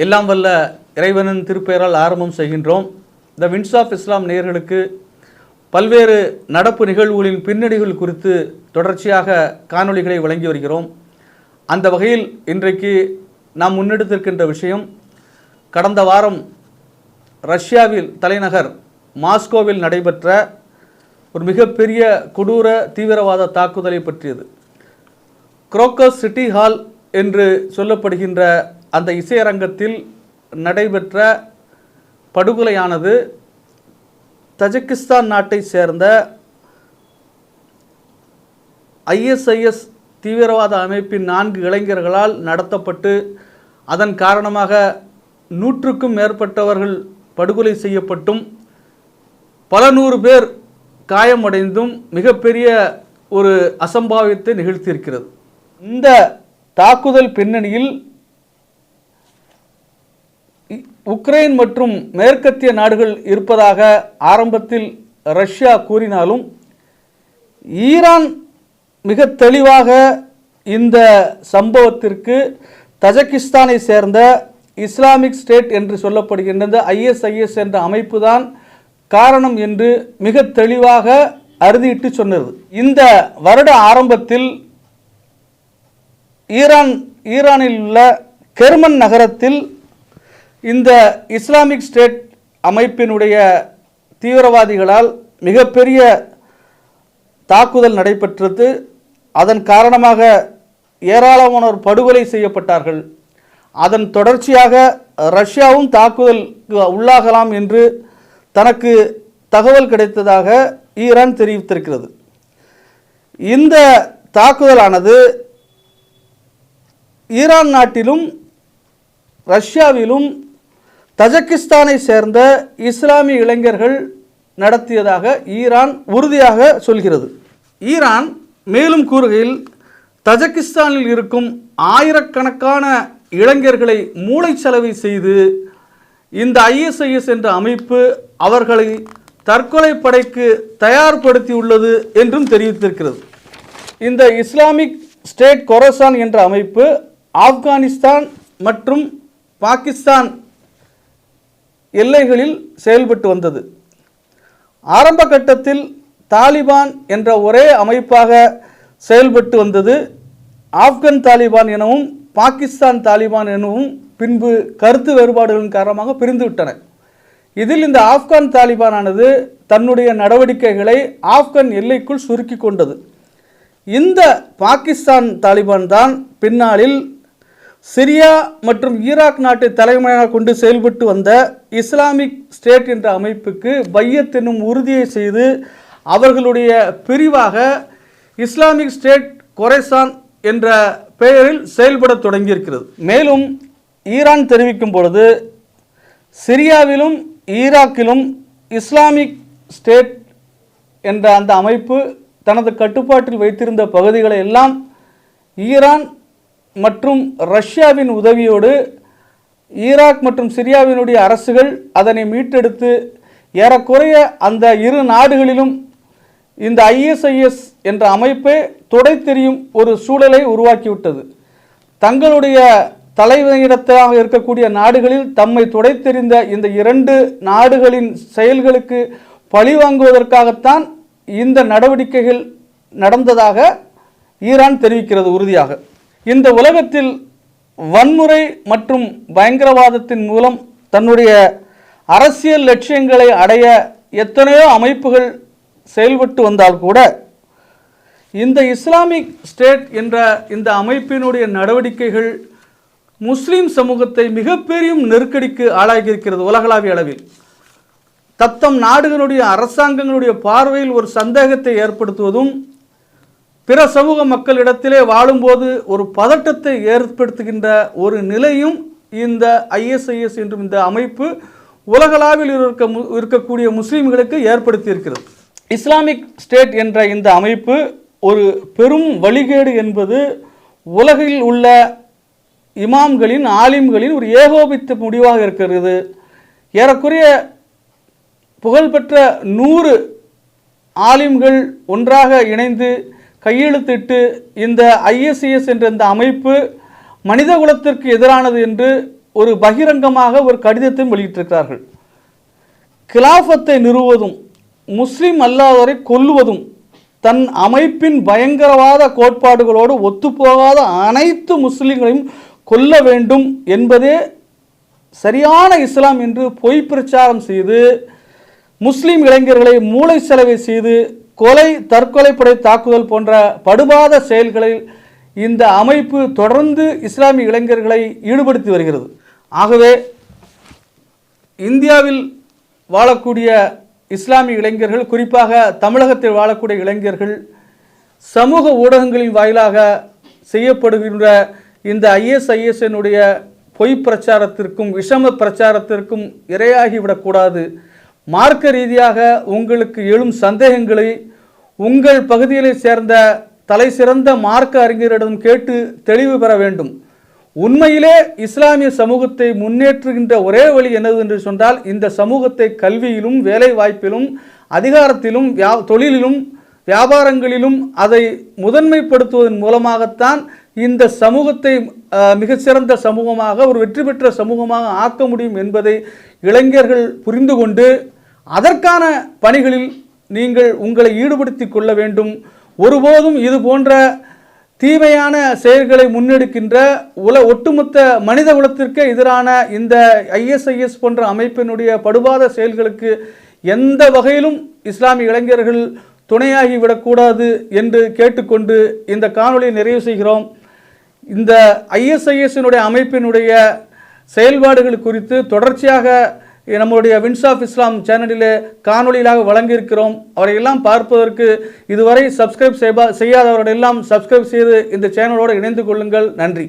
எல்லாம் வல்ல இறைவனின் திருப்பெயரால் ஆரம்பம் செய்கின்றோம். த வின்ஸ் ஆஃப் இஸ்லாம் நேயர்களுக்கு பல்வேறு நடப்பு நிகழ்வுகளின் பின்னணிகள் குறித்து தொடர்ச்சியாக காணொளிகளை வழங்கி வருகிறோம். அந்த வகையில் இன்றைக்கு நாம் முன்னெடுத்திருக்கின்ற விஷயம், கடந்த வாரம் ரஷ்யாவில் தலைநகர் மாஸ்கோவில் நடைபெற்ற ஒரு மிகப்பெரிய கொடூர தீவிரவாத தாக்குதலை பற்றியது. குரோக்கஸ் சிட்டி ஹால் என்று சொல்லப்படுகின்ற அந்த இசையரங்கத்தில் நடைபெற்ற படுகொலையானது தஜிகிஸ்தான் நாட்டை சேர்ந்த ஐஎஸ்ஐஎஸ் தீவிரவாத அமைப்பின் 4 இளைஞர்களால் நடத்தப்பட்டு அதன் காரணமாக 100க்கும் மேற்பட்டவர்கள் படுகொலை செய்யப்பட்டும் பல 100 பேர் காயமடைந்தும் மிகப்பெரிய ஒரு அசம்பாவியத்தை நிகழ்த்தியிருக்கிறது. இந்த தாக்குதல் பின்னணியில் உக்ரைன் மற்றும் மேற்கத்திய நாடுகள் இருப்பதாக ஆரம்பத்தில் ரஷ்யா கூறினாலும் ஈரான் மிக தெளிவாக இந்த சம்பவத்திற்கு தஜிகிஸ்தானை சேர்ந்த இஸ்லாமிக் ஸ்டேட் என்று சொல்லப்படுகின்ற ஐஎஸ்ஐஎஸ் என்ற அமைப்பு தான் காரணம் என்று மிக தெளிவாக அறுதியிட்டு சொன்னது. இந்த வருட ஆரம்பத்தில் ஈரானில் உள்ள கெர்மன் நகரத்தில் இந்த இஸ்லாமிக் ஸ்டேட் அமைப்பினுடைய தீவிரவாதிகளால் மிகப்பெரிய தாக்குதல் நடைபெற்றது. அதன் காரணமாக ஏராளமானோர் படுகொலை செய்யப்பட்டார்கள். அதன் தொடர்ச்சியாக ரஷ்யாவும் தாக்குதல் உள்ளாகலாம் என்று தனக்கு தகவல் கிடைத்ததாக ஈரான் தெரிவித்திருக்கிறது. இந்த தாக்குதலானது ஈரான் நாட்டிலும் ரஷ்யாவிலும் தஜிகிஸ்தானை சேர்ந்த இஸ்லாமிய இளைஞர்கள் நடத்தியதாக ஈரான் உறுதியாக சொல்கிறது. ஈரான் மேலும் கூறுகையில், தஜிகிஸ்தானில் இருக்கும் ஆயிரக்கணக்கான இளைஞர்களை மூளைச்சலவை செய்து இந்த ஐஎஸ்ஐஎஸ் என்ற அமைப்பு அவர்களை தற்கொலை படைக்கு தயார்படுத்தியுள்ளது என்றும் தெரிவித்திருக்கிறது. இந்த இஸ்லாமிக் ஸ்டேட் கொரசான் என்ற அமைப்பு ஆப்கானிஸ்தான் மற்றும் பாகிஸ்தான் எல்லைகளில் செயல்பட்டு வந்தது. ஆரம்ப கட்டத்தில் தாலிபான் என்ற ஒரே அமைப்பாக செயல்பட்டு வந்தது. ஆப்கன் தாலிபான் எனவும் பாகிஸ்தான் தாலிபான் எனவும் பின்பு கருத்து வேறுபாடுகளின் காரணமாக பிரிந்துவிட்டன. இதில் இந்த ஆப்கான் தாலிபானானது தன்னுடைய நடவடிக்கைகளை ஆப்கன் எல்லைக்குள் சுருக்கி கொண்டது. இந்த பாகிஸ்தான் தாலிபான் தான் பின்னாளில் சிரியா மற்றும் ஈராக் நாட்டை தலைமையாக கொண்டு செயல்பட்டு வந்த இஸ்லாமிக் ஸ்டேட் என்ற அமைப்புக்கு பையத் என்னும் உறுதியை செய்து அவர்களுடைய பிரிவாக இஸ்லாமிக் ஸ்டேட் கொரசான் என்ற பெயரில் செயல்பட தொடங்கியிருக்கிறது. மேலும் ஈரான் தெரிவிக்கும் பொழுது, சிரியாவிலும் ஈராக்கிலும் இஸ்லாமிக் ஸ்டேட் என்ற அந்த அமைப்பு தனது கட்டுப்பாட்டில் வைத்திருந்த பகுதிகளை எல்லாம் ஈரான் மற்றும் ரஷ்யாவின் உதவியோடு ஈராக் மற்றும் சிரியாவினுடைய அரசுகள் அதனை மீட்டெடுத்து ஏறக்குறைய அந்த இரு நாடுகளிலும் இந்த ஐஎஸ்ஐஎஸ் என்ற அமைப்பை துடைத்தெறியும் ஒரு சூழலை உருவாக்கிவிட்டது. தங்களுடைய தலைமையிடத்தாக இருக்கக்கூடிய நாடுகளில் தம்மை துடைத்தெறிந்த இந்த 2 நாடுகளின் செயல்களுக்கு பழிவாங்குவதற்காகத்தான் இந்த நடவடிக்கைகள் நடந்ததாக ஈரான் தெரிவிக்கிறது உறுதியாக. இந்த உலகத்தில் வன்முறை மற்றும் பயங்கரவாதத்தின் மூலம் தன்னுடைய அரசியல் லட்சியங்களை அடைய எத்தனையோ அமைப்புகள் செயல்பட்டு வந்தால் கூட இந்த இஸ்லாமிக் ஸ்டேட் என்ற இந்த அமைப்பினுடைய நடவடிக்கைகள் முஸ்லீம் சமூகத்தை மிகப்பெரிய நெருக்கடிக்கு ஆளாகியிருக்கிறது. உலகளாவிய அளவில் தத்தம் நாடுகளுடைய அரசாங்கங்களுடைய பார்வையில் ஒரு சந்தேகத்தை ஏற்படுத்துவதும், பிற சமூக மக்களிடத்திலே வாழும்போது ஒரு பதட்டத்தை ஏற்படுத்துகின்ற ஒரு நிலையும் இந்த ஐஎஸ்ஐஎஸ் என்றும் இந்த அமைப்பு உலகளாவில் இருக்கக்கூடிய முஸ்லீம்களுக்கு ஏற்படுத்தியிருக்கிறது. இஸ்லாமிக் ஸ்டேட் என்ற இந்த அமைப்பு ஒரு பெரும் வழிகேடு என்பது உலகில் உள்ள இமாம்களின் ஆலிம்களின் ஒரு ஏகோபித்த முடிவாக இருக்கிறது. ஏறக்குறைய புகழ்பெற்ற 100 ஆலிம்கள் ஒன்றாக இணைந்து கையெழுத்திட்டு இந்த ஐஎஸ்ஐஎஸ் என்ற இந்த அமைப்பு மனித குலத்திற்கு எதிரானது என்று ஒரு பகிரங்கமாக ஒரு கடிதத்தையும் வெளியிட்டிருக்கிறார்கள். கிலாஃபத்தை நிறுவுவதும் முஸ்லிம் அல்லாதவரை கொல்லுவதும் தன் அமைப்பின் பயங்கரவாத கோட்பாடுகளோடு ஒத்துப்போகாத அனைத்து முஸ்லிம்களையும் கொல்ல வேண்டும் என்பதே சரியான இஸ்லாம் என்று பொய் பிரச்சாரம் செய்து முஸ்லிம் இளைஞர்களை மூளை செலவை செய்து கொலை, தற்கொலைப்படை தாக்குதல் போன்ற படுபாத செயல்களில் இந்த அமைப்பு தொடர்ந்து இஸ்லாமிய இளைஞர்களை ஈடுபடுத்தி வருகிறது. ஆகவே இந்தியாவில் வாழக்கூடிய இஸ்லாமிய இளைஞர்கள், குறிப்பாக தமிழகத்தில் வாழக்கூடிய இளைஞர்கள், சமூக ஊடகங்களின் வாயிலாக செய்யப்படுகின்ற இந்த ISISனுடைய பொய் பிரச்சாரத்திற்கும் விஷம பிரச்சாரத்திற்கும் இரையாகிவிடக்கூடாது. மார்க்க ரீதியாக உங்களுக்கு எழும் சந்தேகங்களை உங்கள் பகுதிகளை சேர்ந்த தலை சிறந்த மார்க்க அறிஞரிடம் கேட்டு தெளிவு பெற வேண்டும். உண்மையிலே இஸ்லாமிய சமூகத்தை முன்னேற்றுகின்ற ஒரே வழி என்னது என்று சொன்னால், இந்த சமூகத்தை கல்வியிலும் வேலை வாய்ப்பிலும் அதிகாரத்திலும் தொழிலிலும் வியாபாரங்களிலும் அதை முதன்மைப்படுத்துவதன் மூலமாகத்தான் இந்த சமூகத்தை மிகச்சிறந்த சமூகமாக, ஒரு வெற்றி பெற்ற சமூகமாக ஆக்க முடியும் என்பதை இளைஞர்கள் புரிந்து கொண்டு அதற்கான பணிகளில் நீங்கள் உங்களை ஈடுபடுத்தி கொள்ள வேண்டும். ஒருபோதும் இது போன்ற தீமையான செயல்களை முன்னெடுக்கின்ற ஒட்டுமொத்த மனித குலத்திற்கு எதிரான இந்த ISIS போன்ற அமைப்பினுடைய படுபாத செயல்களுக்கு எந்த வகையிலும் இஸ்லாமிய இளைஞர்கள் துணையாகிவிடக்கூடாது என்று கேட்டுக்கொண்டு இந்த காணொலியை நிறைவு செய்கிறோம். இந்த ISISனுடைய அமைப்பினுடைய செயல்பாடுகள் குறித்து தொடர்ச்சியாக நம்முடைய வின்ஸ் ஆஃப் இஸ்லாம் சேனலிலே காணொலியாக வழங்கியிருக்கிறோம். அவரையெல்லாம் பார்ப்பதற்கு இதுவரை சப்ஸ்கிரைப் செய்யாதவர்களெல்லாம் சப்ஸ்கிரைப் செய்து இந்த சேனலோடு இணைந்து கொள்ளுங்கள். நன்றி.